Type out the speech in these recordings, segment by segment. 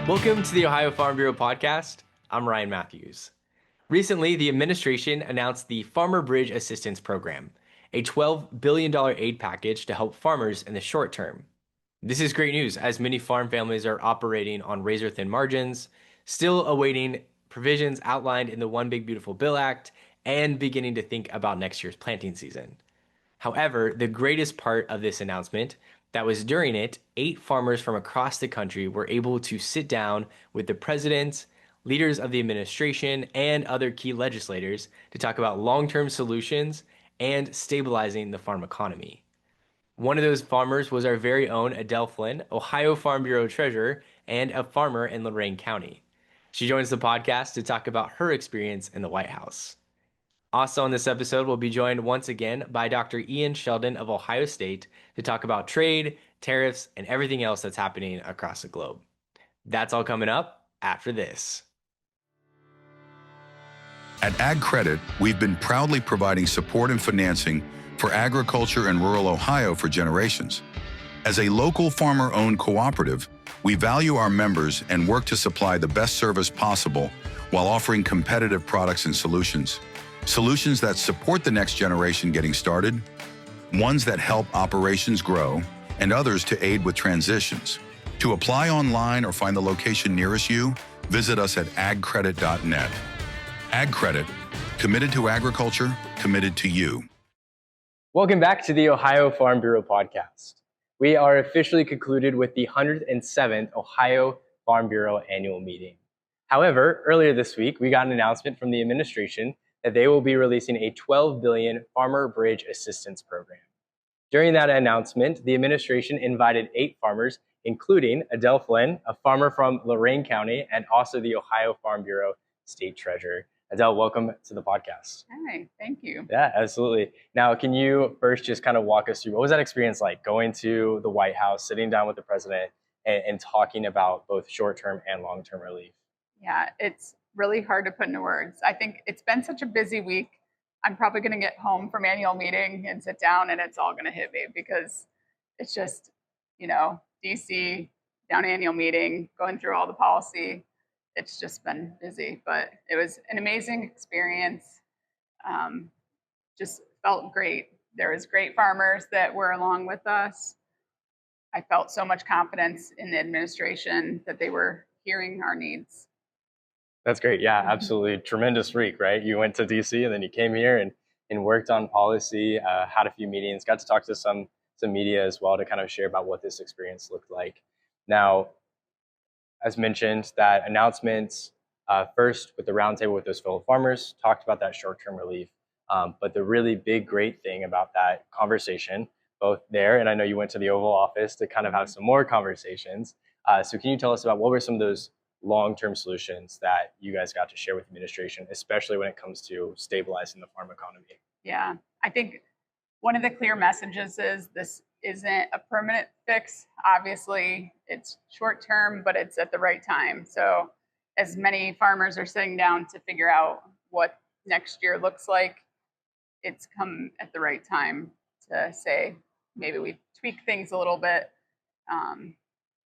Welcome to the Ohio Farm Bureau podcast. I'm Ryan Matthews. Recently, the administration announced the Farmer Bridge Assistance Program, a $12 billion aid package to help farmers in the short term. This is great news as many farm families are operating on razor-thin margins, still awaiting provisions outlined in the One Big Beautiful Bill Act and beginning to think about next year's planting season. However, the greatest part of this announcement that was during it, 8 farmers from across the country were able to sit down with the president, leaders of the administration, and other key legislators to talk about long-term solutions and stabilizing the farm economy. One of those farmers was our very own Adele Flynn, Ohio Farm Bureau Treasurer and a farmer in Lorain County. She joins the podcast to talk about her experience in the White House. Also on this episode, we'll be joined once again by Dr. Ian Sheldon of Ohio State to talk about trade, tariffs, and everything else that's happening across the globe. That's all coming up after this. At Ag Credit, we've been proudly providing support and financing for agriculture in rural Ohio for generations. As a local farmer-owned cooperative, we value our members and work to supply the best service possible while offering competitive products and solutions. Solutions that support the next generation getting started, ones that help operations grow, and others to aid with transitions. To apply online or find the location nearest you, visit us at agcredit.net. Ag Credit, committed to agriculture, committed to you. Welcome back to the Ohio Farm Bureau podcast. We are officially concluded with the 107th Ohio Farm Bureau annual meeting. However, earlier this week, we got an announcement from the administration that they will be releasing a $12 billion Farmer Bridge Assistance Program. During that announcement, the administration invited 8 farmers, including Adele Flynn, a farmer from Lorain County, and also the Ohio Farm Bureau State Treasurer. Adele, welcome to the podcast. Hi, thank you. Yeah, absolutely. Now, can you first just kind of walk us through, what was that experience like going to the White House, sitting down with the president, and talking about both short-term and long-term relief? Yeah, it's really hard to put into words. I think it's been such a busy week. I'm probably going to get home from annual meeting and sit down and it's all going to hit me because it's just, DC, down annual meeting, going through all the policy. It's just been busy, but it was an amazing experience. Just felt great. There was great farmers that were along with us. I felt so much confidence in the administration that they were hearing our needs. That's great. Yeah, absolutely. Tremendous week, right? You went to DC and then you came here and worked on policy, had a few meetings, got to talk to some media as well to kind of share about what this experience looked like. Now, as mentioned, that announcement first with the roundtable with those fellow farmers, talked about that short-term relief. But the really big, great thing about that conversation, both there, and I know you went to the Oval Office to kind of have some more conversations. So can you tell us about what were some of those long-term solutions that you guys got to share with the administration, especially when it comes to stabilizing the farm economy? Yeah, I think one of the clear messages is this isn't a permanent fix. Obviously, it's short-term, but it's at the right time. So as many farmers are sitting down to figure out what next year looks like, it's come at the right time to say, maybe we tweak things a little bit.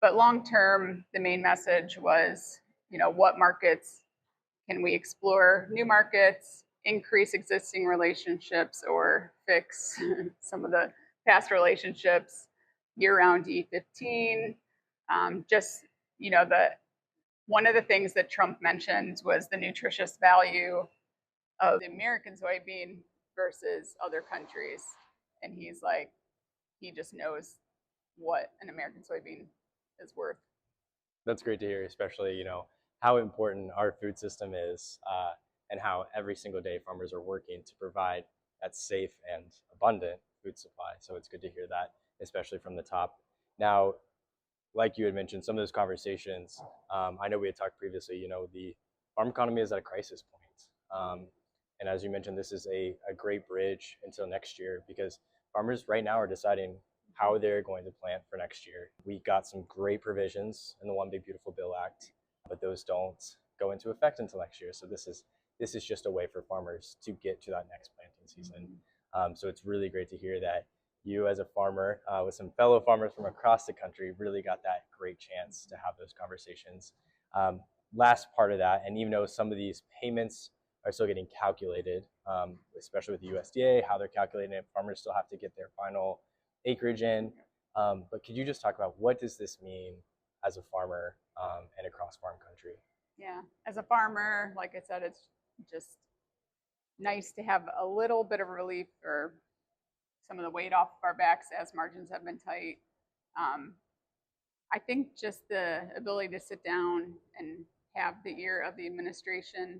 But long-term, the main message was, what markets can we explore? New markets, increase existing relationships, or fix some of the past relationships, year-round E15. One of the things that Trump mentioned was the nutritious value of the American soybean versus other countries. And he's like, he just knows what an American soybean is worth. That's great to hear, especially, how important our food system is and how every single day farmers are working to provide that safe and abundant food supply. So it's good to hear that, especially from the top. Now, like you had mentioned, some of those conversations, I know we had talked previously, the farm economy is at a crisis point. And as you mentioned, this is a great bridge until next year because farmers right now are deciding how they're going to plant for next year. We got some great provisions in the One Big Beautiful Bill Act, but those don't go into effect until next year. So this is just a way for farmers to get to that next planting season. So it's really great to hear that you as a farmer with some fellow farmers from across the country really got that great chance to have those conversations. Um, Last part of that, and even though some of these payments are still getting calculated, especially with the USDA, how they're calculating it, farmers still have to get their final acreage in. But could you just talk about what does this mean as a farmer and across farm country? Yeah, as a farmer, like I said, it's just nice to have a little bit of relief or some of the weight off of our backs as margins have been tight. I think just the ability to sit down and have the ear of the administration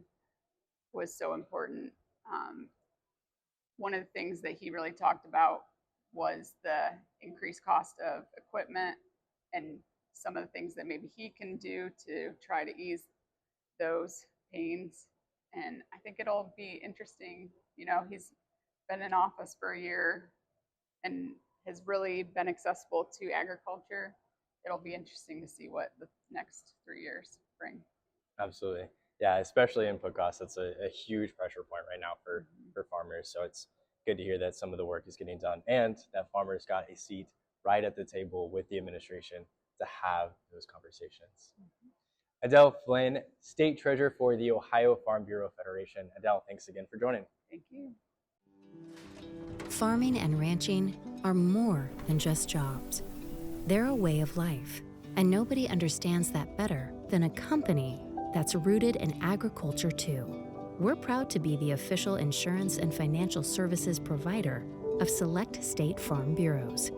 was so important. One of the things that he really talked about was the increased cost of equipment and some of the things that maybe he can do to try to ease those pains. And I think it'll be interesting. You know, he's been in office for a year and has really been accessible to agriculture. It'll be interesting to see what the next 3 years bring. Absolutely. Yeah, especially input costs. That's a huge pressure point right now for farmers. So it's good to hear that some of the work is getting done and that farmers got a seat right at the table with the administration to have those conversations. Adele Flynn, State Treasurer for the Ohio Farm Bureau Federation. Adele, thanks again for joining. Thank you. Farming and ranching are more than just jobs. They're a way of life, and nobody understands that better than a company that's rooted in agriculture too. We're proud to be the official insurance and financial services provider of select state farm bureaus.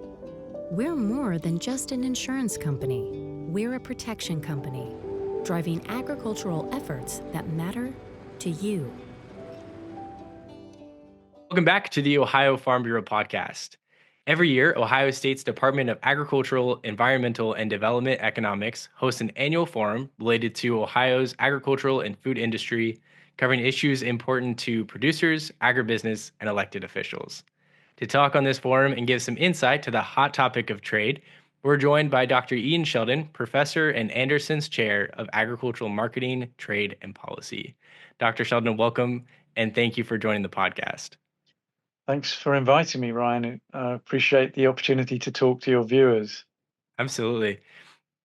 We're more than just an insurance company. We're a protection company, driving agricultural efforts that matter to you. Welcome back to the Ohio Farm Bureau podcast. Every year, Ohio State's Department of Agricultural, Environmental, and Development Economics hosts an annual forum related to Ohio's agricultural and food industry, covering issues important to producers, agribusiness, and elected officials. To talk on this forum and give some insight to the hot topic of trade, we're joined by Dr. Ian Sheldon, professor and Anderson's Chair of Agricultural Marketing, Trade, and Policy. Dr. Sheldon, welcome, and thank you for joining the podcast. Thanks for inviting me, Ryan. I appreciate the opportunity to talk to your viewers. Absolutely.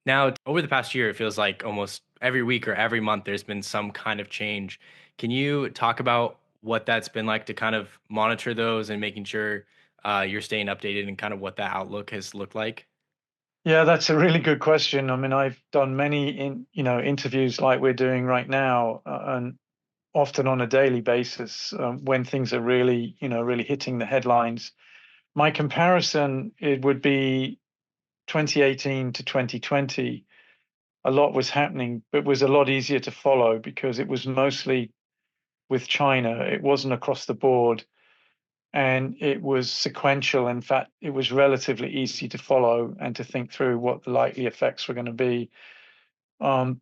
Now, over the past year, it feels like almost every week or every month there's been some kind of change. Can you talk about what that's been like to kind of monitor those and making sure you're staying updated and kind of what that outlook has looked like? Yeah, that's a really good question. I mean, I've done many interviews like we're doing right now, and often on a daily basis when things are really hitting the headlines. My comparison, it would be 2018 to 2020. A lot was happening, but it was a lot easier to follow because it was mostly with China. It wasn't across the board, and it was sequential. In fact, it was relatively easy to follow and to think through what the likely effects were going to be.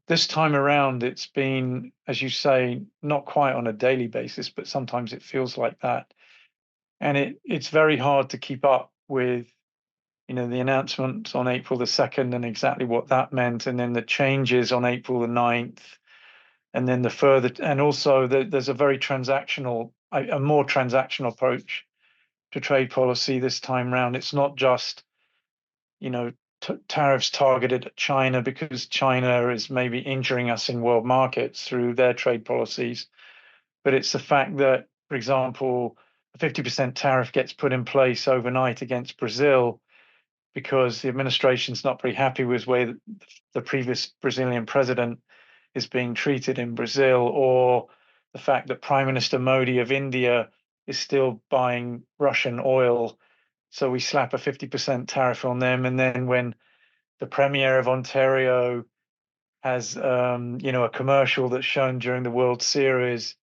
This time around, it's been, as you say, not quite on a daily basis, but sometimes it feels like that. And it's very hard to keep up with, the announcement on April the 2nd and exactly what that meant, and then the changes on April the 9th, and then the further, and also there's a very a more transactional approach to trade policy this time round. It's not just, tariffs targeted at China because China is maybe injuring us in world markets through their trade policies, but it's the fact that, for example, a 50% tariff gets put in place overnight against Brazil because the administration's not very happy with the way the previous Brazilian president is being treated in Brazil, or the fact that Prime Minister Modi of India is still buying Russian oil. So we slap a 50% tariff on them. And then when the Premier of Ontario has, a commercial that's shown during the World Series,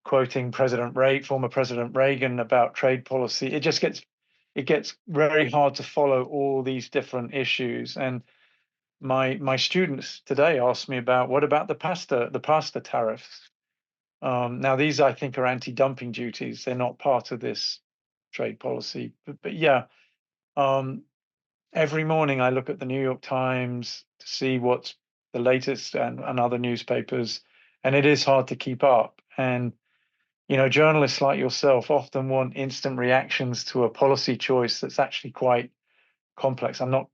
quoting former President Reagan about trade policy, it gets very hard to follow all these different issues. And my students today asked me about what about the pasta tariffs. Now these I think are anti-dumping duties. They're not part of this trade policy. But yeah, every morning I look at the New York Times to see what's the latest and other newspapers, and it is hard to keep up. And journalists like yourself often want instant reactions to a policy choice that's actually quite complex. I'm not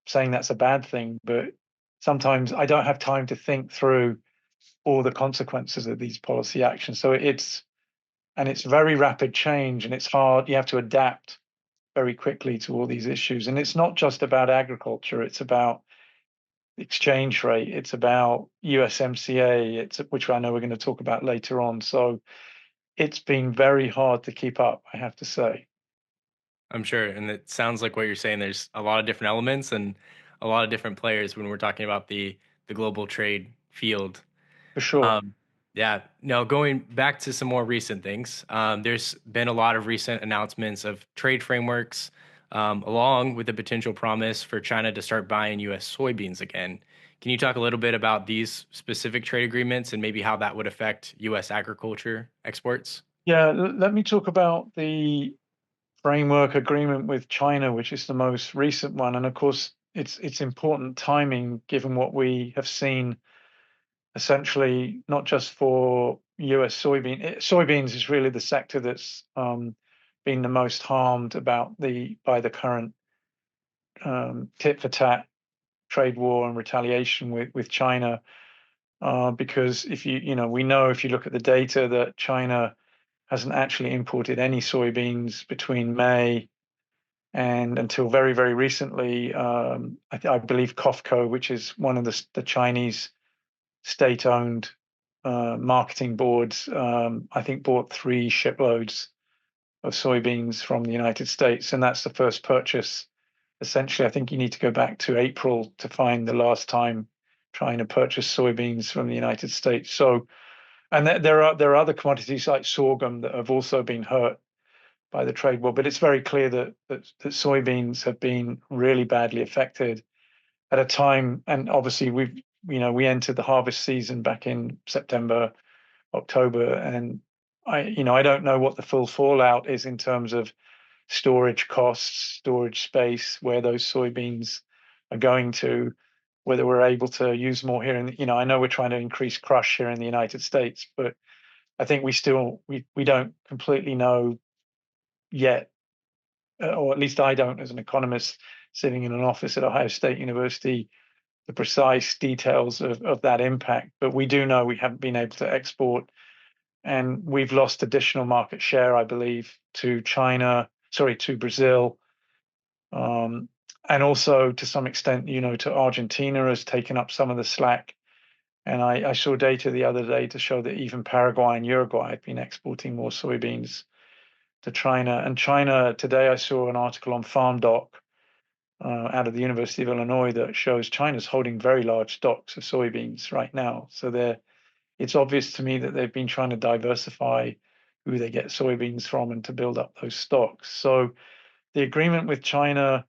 saying that's a bad thing, but sometimes I don't have time to think through all the consequences of these policy actions. So it's very rapid change, and it's hard. You have to adapt very quickly to all these issues. And it's not just about agriculture, it's about exchange rate, it's about USMCA, which I know we're going to talk about later on. So it's been very hard to keep up, I have to say. I'm sure. And it sounds like what you're saying, there's a lot of different elements and a lot of different players when we're talking about the global trade field. For sure. Um, yeah, no, going back to some more recent things, there's been a lot of recent announcements of trade frameworks, along with the potential promise for China to start buying U.S. soybeans again. Can you talk a little bit about these specific trade agreements and maybe how that would affect U.S. agriculture exports? Yeah, let me talk about the framework agreement with China, which is the most recent one. And of course, it's important timing given what we have seen essentially, not just for US soybeans is really the sector that's been the most harmed by the current tit for tat trade war and retaliation with China. Because we know if you look at the data that China hasn't actually imported any soybeans between May and until very, very recently. I believe COFCO, which is one of the Chinese state-owned marketing boards, I think bought 3 shiploads of soybeans from the United States, and that's the first purchase. Essentially, I think you need to go back to April to find the last time trying to purchase soybeans from the United States. So, and there are other commodities like sorghum that have also been hurt by the trade war, but it's very clear that soybeans have been really badly affected at a time, and obviously we entered the harvest season back in September, October, and I don't know what the full fallout is in terms of storage costs, storage space, where those soybeans are going to, whether we're able to use more here. And I know we're trying to increase crush here in the United States, but I think we don't completely know yet, or at least I don't, as an economist sitting in an office at Ohio State University, the precise details of that impact. But we do know we haven't been able to export, and we've lost additional market share, I believe, to to Brazil, and also to some extent, to Argentina has taken up some of the slack. And I saw data the other day to show that even Paraguay and Uruguay have been exporting more soybeans to China. And China, today I saw an article on FarmDoc out of the University of Illinois that shows China's holding very large stocks of soybeans right now. So it's obvious to me that they've been trying to diversify who they get soybeans from and to build up those stocks. So the agreement with China,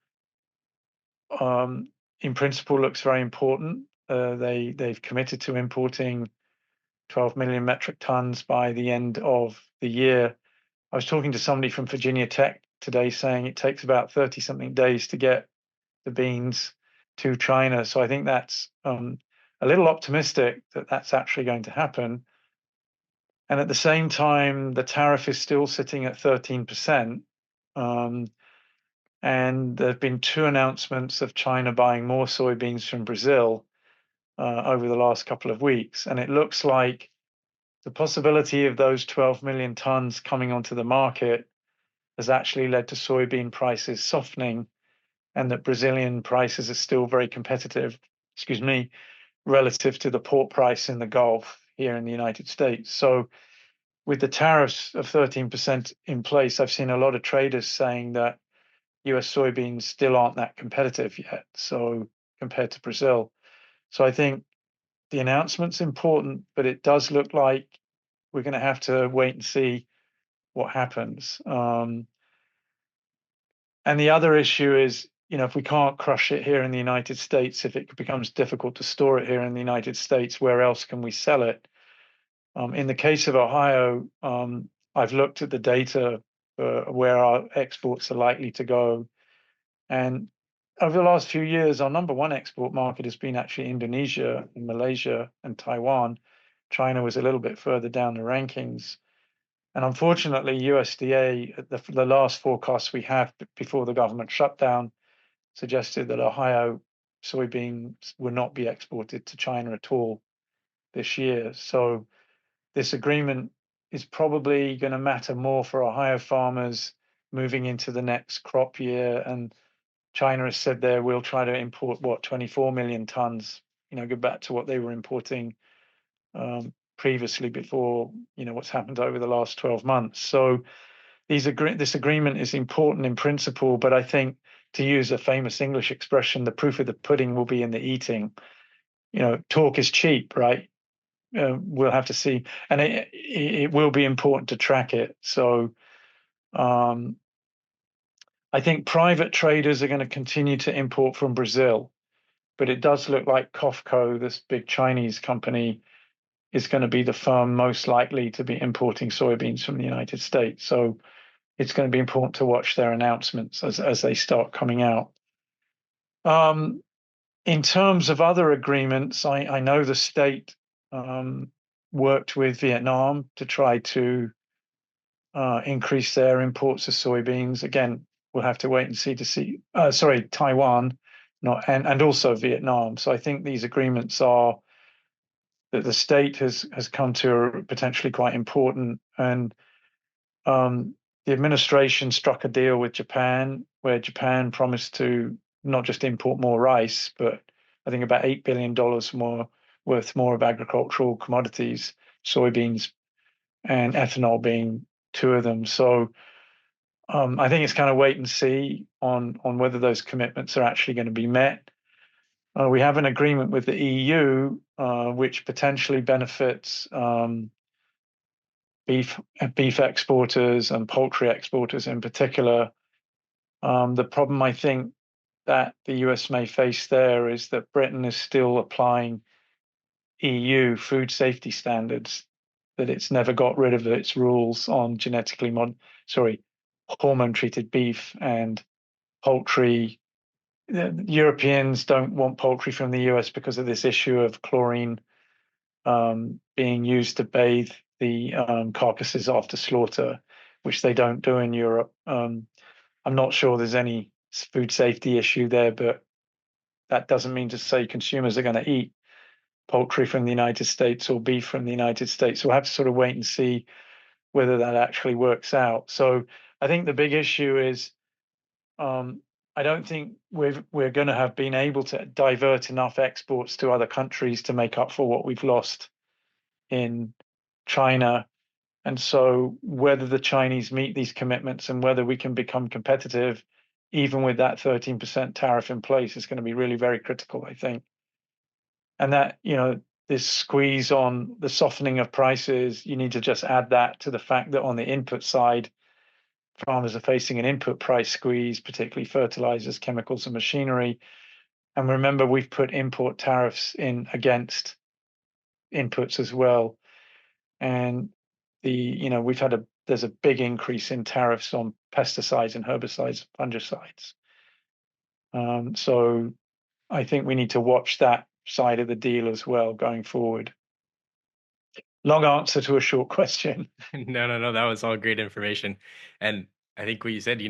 in principle, looks very important. They've committed to importing 12 million metric tons by the end of the year. I was talking to somebody from Virginia Tech today saying it takes about 30 something days to get the beans to China. So I think that's a little optimistic that that's actually going to happen. And at the same time, the tariff is still sitting at 13%. And there have been 2 announcements of China buying more soybeans from Brazil over the last couple of weeks. And it looks like the possibility of those 12 million tons coming onto the market has actually led to soybean prices softening, and that Brazilian prices are still very competitive, relative to the pork price in the Gulf here in the United States. So with the tariffs of 13% in place, I've seen a lot of traders saying that US soybeans still aren't that competitive yet, so compared to Brazil. So I think the announcement's important, but it does look like we're going to have to wait and see what happens. And the other issue is, if we can't crush it here in the United States, if it becomes difficult to store it here in the United States, where else can we sell it? In the case of Ohio, I've looked at the data for where our exports are likely to go. And over the last few years, our number 1 export market has been actually Indonesia and Malaysia and Taiwan. China was a little bit further down the rankings. And unfortunately, USDA, the last forecast we had before the government shutdown, suggested that Ohio soybeans will not be exported to China at all this year. So this agreement is probably going to matter more for Ohio farmers moving into the next crop year. And China has said there will try to import, what, 24 million tons, go back to what they were importing previously before, what's happened over the last 12 months. So this agreement is important in principle, but I think, to use a famous English expression, the proof of the pudding will be in the eating. Talk is cheap, right? We'll have to see, and it will be important to track it. So I think private traders are going to continue to import from Brazil, but it does look like COFCO, this big Chinese company, is going to be the firm most likely to be importing soybeans from the United States. So it's going to be important to watch their announcements as they start coming out. In terms of other agreements, I know the state worked with Vietnam to try to increase their imports of soybeans. Again, we'll have to wait and see sorry, Taiwan, not and also Vietnam. So I think these agreements are that the state has come to are potentially quite important. And the administration struck a deal with Japan, where Japan promised to not just import more rice, but I think about $8 billion more worth more of agricultural commodities, soybeans and ethanol being two of them. So I think it's kind of wait and see on whether those commitments are actually going to be met. We have an agreement with the EU, which potentially benefits beef exporters and poultry exporters in particular. The problem I think that the US may face there is that Britain is still applying EU food safety standards, that it's never got rid of its rules on hormone treated beef and poultry. The Europeans don't want poultry from the US because of this issue of chlorine being used to bathe the carcasses after slaughter, which they don't do in Europe. I'm not sure there's any food safety issue there, but that doesn't mean to say consumers are going to eat poultry from the United States or beef from the United States. We'll have to sort of wait and see whether that actually works out. So I think the big issue is I don't think we're going to have been able to divert enough exports to other countries to make up for what we've lost in China. And so whether the Chinese meet these commitments and whether we can become competitive, even with that 13% tariff in place, is going to be really very critical, I think. And that, this squeeze on the softening of prices, you need to just add that to the fact that on the input side, farmers are facing an input price squeeze, particularly fertilizers, chemicals, and machinery. And remember, we've put import tariffs in against inputs as well. And there's a big increase in tariffs on pesticides and herbicides, fungicides. So I think we need to watch that side of the deal as well going forward. Long answer to a short question. No. That was all great information. And I think what you said,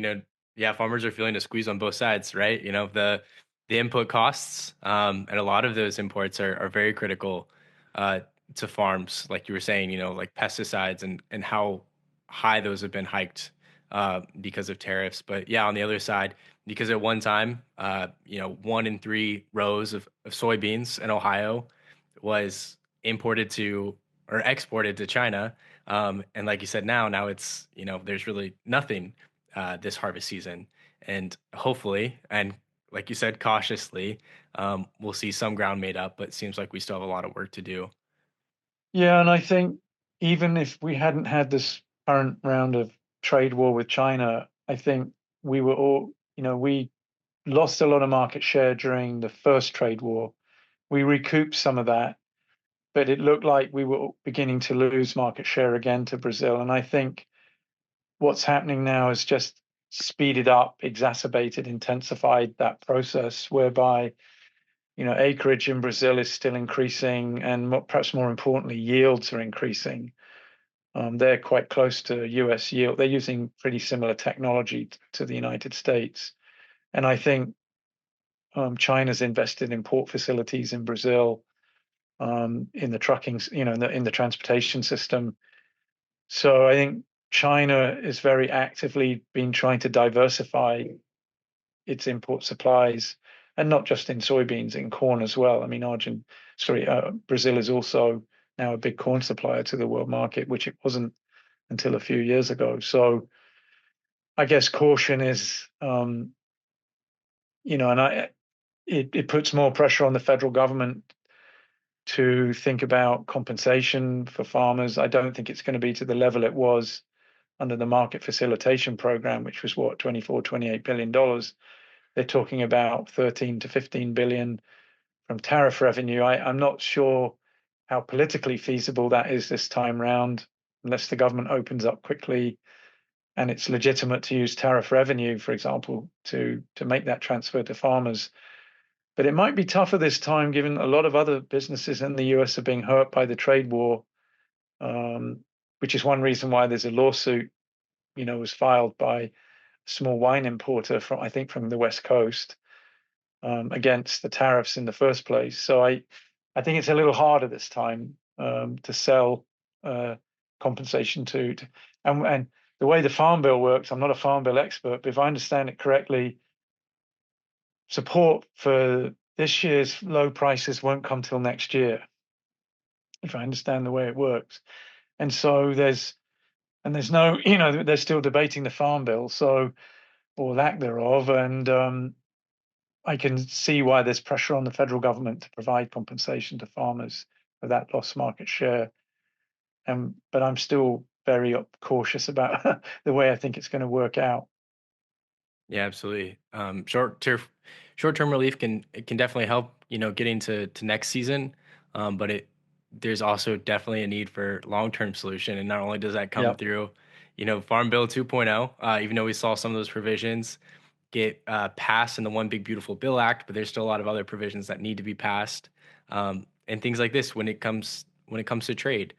yeah, farmers are feeling a squeeze on both sides, right? The input costs, and a lot of those imports are very critical to farms, like you were saying, like pesticides and how high those have been hiked because of tariffs. But yeah, on the other side, because at one time, 1 in 3 rows of soybeans in Ohio was imported to or exported to China. And like you said, now it's, there's really nothing this harvest season. And hopefully, and like you said, cautiously, we'll see some ground made up, but it seems like we still have a lot of work to do. Yeah, and I think even if we hadn't had this current round of trade war with China, I think we were all, we lost a lot of market share during the first trade war. We recouped some of that, but it looked like we were beginning to lose market share again to Brazil. And I think what's happening now is just speeded up, exacerbated, intensified that process whereby, acreage in Brazil is still increasing, and perhaps more importantly, yields are increasing. They're quite close to US yield. They're using pretty similar technology to the United States. And I think China's invested in port facilities in Brazil, in the trucking, in the transportation system. So I think China is very actively been trying to diversify its import supplies, and not just in soybeans, in corn as well. I mean, Brazil is also now a big corn supplier to the world market, which it wasn't until a few years ago. So I guess caution is, it puts more pressure on the federal government to think about compensation for farmers. I don't think it's going to be to the level it was under the market facilitation program, which was what, 24, $28 billion. They're talking about 13 to 15 billion from tariff revenue. I'm not sure how politically feasible that is this time round, unless the government opens up quickly and it's legitimate to use tariff revenue, for example, to make that transfer to farmers. But it might be tougher this time, given a lot of other businesses in the US are being hurt by the trade war, which is one reason why there's a lawsuit, was filed by a small wine importer I think from the West Coast, against the tariffs in the first place. So I think it's a little harder this time to sell compensation and the way the Farm Bill works. I'm not a Farm Bill expert, but if I understand it correctly, support for this year's low prices won't come till next year, if I understand the way it works. And so there's no, they're still debating the Farm Bill, or lack thereof, and I can see why there's pressure on the federal government to provide compensation to farmers for that lost market share. But I'm still very cautious about the way I think it's going to work out. Yeah, absolutely. Short term relief can definitely help, getting to next season. But there's also definitely a need for long-term solution. And not only does that come Yeah, through, Farm Bill 2.0, even though we saw some of those provisions get passed in the One Big Beautiful Bill Act, but there's still a lot of other provisions that need to be passed, and things like this when it comes to trade,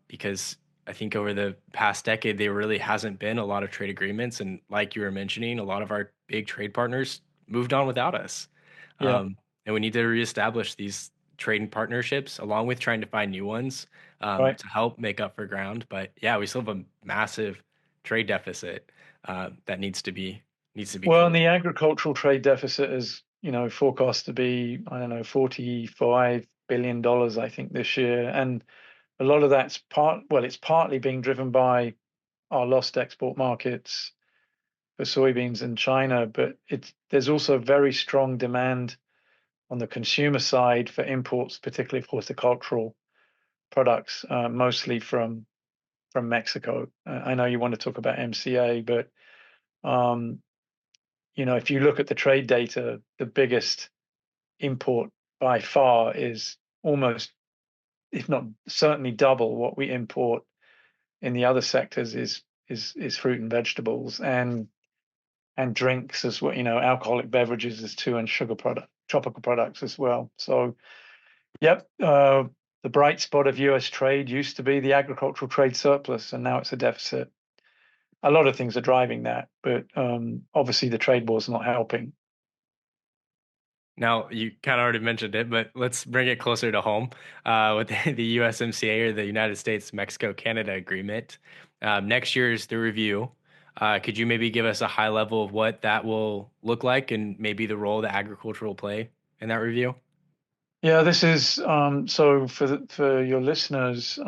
because I think over the past decade there really hasn't been a lot of trade agreements, and like you were mentioning, a lot of our big trade partners moved on without us, yeah, and we need to reestablish these trading partnerships along with trying to find new ones, right. to help make up for ground. But yeah, we still have a massive trade deficit that needs to be Well, and closed. the agricultural trade deficit is, forecast to be, I don't know, $45 billion, I think, this year. And a lot of that's it's partly being driven by our lost export markets for soybeans in China, but there's also very strong demand on the consumer side for imports, particularly of horticultural products, mostly from Mexico. I know you want to talk about MCA, but um, if you look at the trade data, the biggest import by far is almost, if not certainly double what we import in the other sectors, is fruit and vegetables, and drinks as well, alcoholic beverages is too, and tropical products as well. So, yep, the bright spot of US trade used to be the agricultural trade surplus, and now it's a deficit. A lot of things are driving that, but obviously the trade war's not helping. Now, you kind of already mentioned it, but let's bring it closer to home, with the USMCA, or the United States Mexico Canada Agreement. Next year's the review. Could you maybe give us a high level of what that will look like, and maybe the role that agriculture will play in that review? Yeah, this is so for your listeners,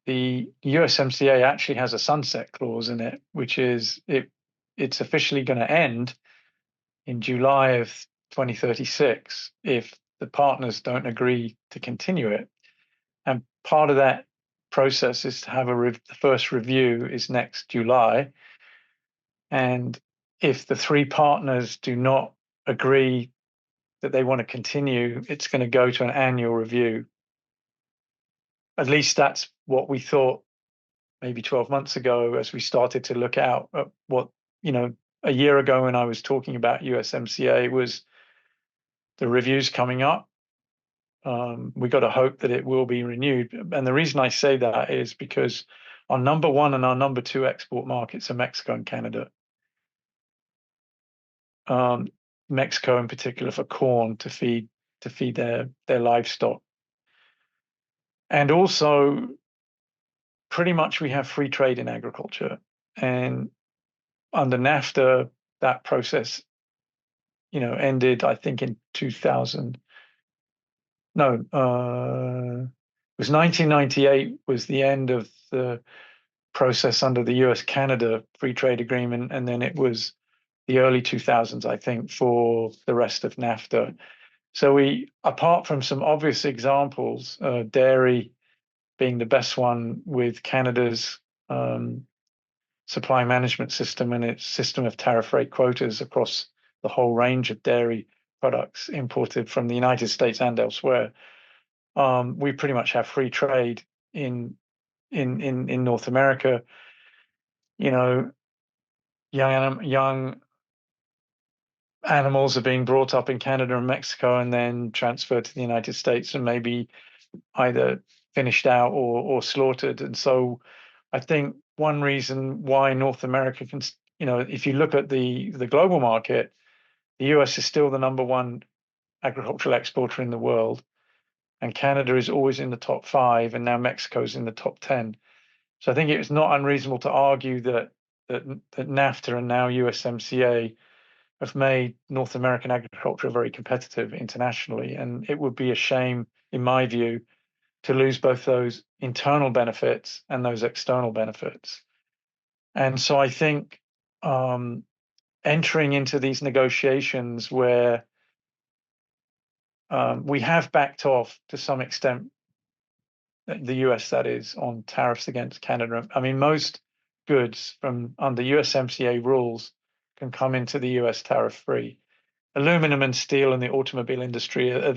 the USMCA actually has a sunset clause in it, which is it's officially going to end in July of 2036 if the partners don't agree to continue it. And part of that process is to have the first review is next July. And if the three partners do not agree that they want to continue, it's going to go to an annual review. At least that's what we thought maybe 12 months ago, as we started to look out at what, a year ago when I was talking about USMCA, was the reviews coming up. We got to hope that it will be renewed. And the reason I say that is because our number one and our number two export markets are Mexico and Canada. Mexico in particular for corn to feed their livestock. And also, pretty much we have free trade in agriculture. And under NAFTA, that process, ended, I think, in 2000. No, it was 1998 was the end of the process under the US-Canada Free Trade Agreement, and then it was the early 2000s, I think, for the rest of NAFTA. So apart from some obvious examples, dairy being the best one with Canada's supply management system and its system of tariff rate quotas across the whole range of dairy products imported from the United States and elsewhere, we pretty much have free trade in North America. Young animals are being brought up in Canada and Mexico and then transferred to the United States and maybe either finished out or slaughtered. And so I think one reason why North America can, if you look at the global market, the US is still the number one agricultural exporter in the world, and Canada is always in the top 5, and now Mexico's in the top 10. So I think it was not unreasonable to argue that NAFTA and now USMCA have made North American agriculture very competitive internationally, and it would be a shame, in my view, to lose both those internal benefits and those external benefits. And so I think entering into these negotiations where we have backed off to some extent, the US, that is, on tariffs against Canada. I mean, most goods from under USMCA rules can come into the US tariff-free. Aluminum and steel and the automobile industry are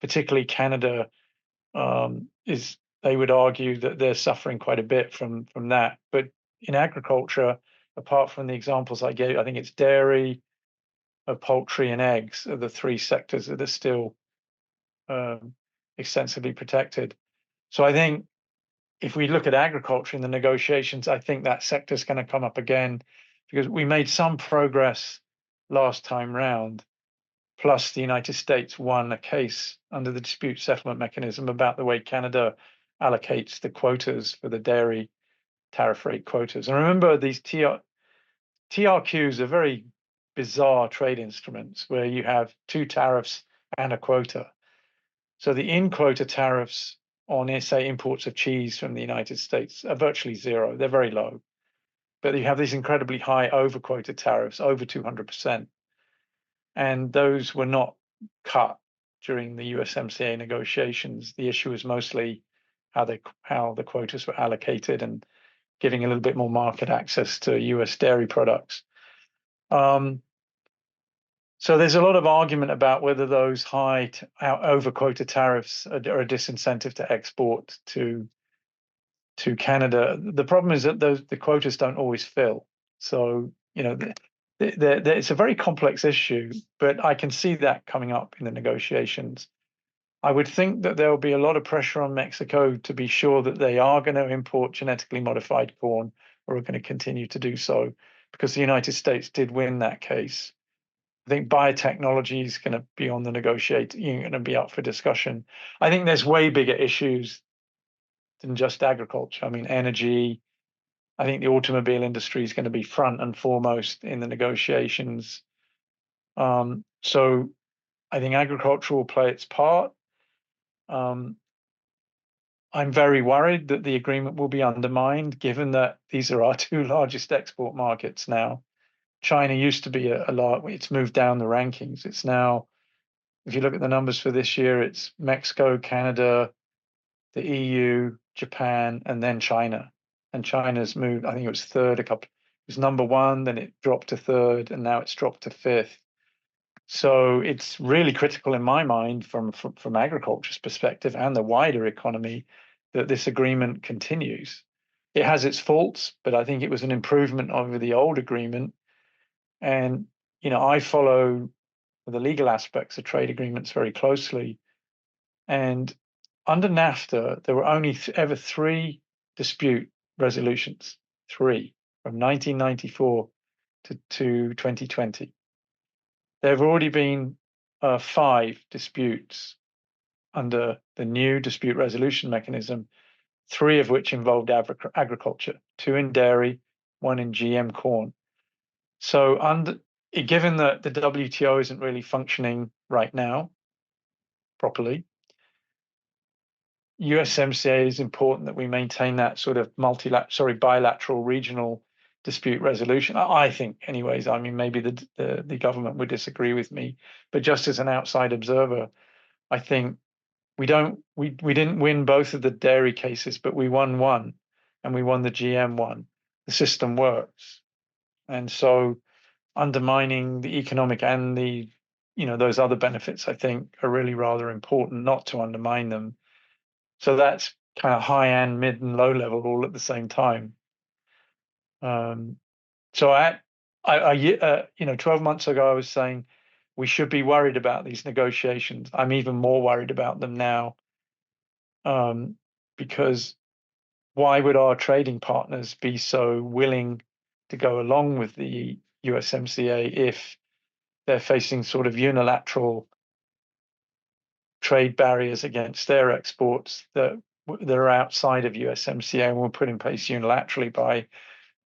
particularly Canada they would argue that they're suffering quite a bit from that. But in agriculture, apart from the examples I gave, I think it's dairy, poultry, and eggs are the 3 sectors that are still extensively protected. So I think if we look at agriculture in the negotiations, I think that sector is going to come up again because we made some progress last time round. Plus, the United States won a case under the dispute settlement mechanism about the way Canada allocates the quotas for the dairy tariff rate quotas. And remember, these TRQs are very bizarre trade instruments where you have 2 tariffs and a quota. So the in-quota tariffs on, say, imports of cheese from the United States are virtually zero. They're very low. But you have these incredibly high over-quota tariffs, over 200%. And those were not cut during the USMCA negotiations. The issue was mostly how the quotas were allocated and giving a little bit more market access to US dairy products. So there's a lot of argument about whether those high over-quota tariffs are a disincentive to export to Canada. The problem is that the quotas don't always fill. So, it's a very complex issue, but I can see that coming up in the negotiations. I would think that there will be a lot of pressure on Mexico to be sure that they are going to import genetically modified corn or are going to continue to do so, because the United States did win that case. I think biotechnology is going to be on the going to be up for discussion. I think there's way bigger issues than just agriculture. I mean, energy. I think the automobile industry is going to be front and foremost in the negotiations. So I think agriculture will play its part. I'm very worried that the agreement will be undermined, given that these are our 2 largest export markets now. China used to be a lot. It's moved down the rankings. It's now, if you look at the numbers for this year, it's Mexico, Canada, the EU, Japan, and then China. And China's moved, I think it was third, it was number 1, then it dropped to 3rd, and now it's dropped to 5th. So it's really critical in my mind from agriculture's perspective and the wider economy that this agreement continues. It has its faults, but I think it was an improvement over the old agreement. And, I follow the legal aspects of trade agreements very closely. And under NAFTA, there were only ever 3 dispute resolutions, 3, from 1994 to 2020. There have already been 5 disputes under the new dispute resolution mechanism, 3 of which involved agriculture, 2 in dairy, 1 in GM corn. So given that the WTO isn't really functioning right now properly, USMCA is important that we maintain that sort of bilateral regional dispute resolution. I think, anyways. I mean, maybe the government would disagree with me, but just as an outside observer, I think we didn't win both of the dairy cases, but we won one, and we won the GM one. The system works, and so undermining the economic and the those other benefits, I think, are really rather important not to undermine them. So that's kind of high and mid and low level all at the same time. So 12 months ago, I was saying we should be worried about these negotiations. I'm even more worried about them now, because why would our trading partners be so willing to go along with the USMCA if they're facing sort of unilateral trade barriers against their exports that are outside of USMCA and were put in place unilaterally by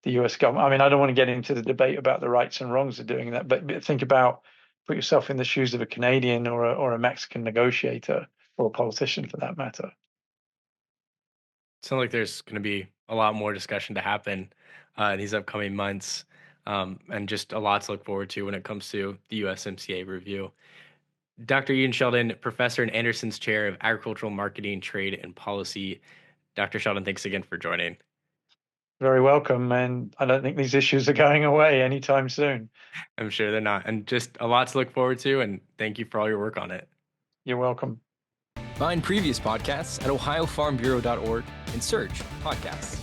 the US government? I mean, I don't want to get into the debate about the rights and wrongs of doing that, but put yourself in the shoes of a Canadian or a Mexican negotiator, or a politician for that matter. Sounds like there's going to be a lot more discussion to happen in these upcoming months, and just a lot to look forward to when it comes to the USMCA review. Dr. Ian Sheldon, professor in Anderson's Chair of Agricultural Marketing, Trade, and Policy. Dr. Sheldon, thanks again for joining. Very welcome, and I don't think these issues are going away anytime soon. I'm sure they're not, and just a lot to look forward to, and thank you for all your work on it. You're welcome. Find previous podcasts at ohiofarmbureau.org and search podcasts.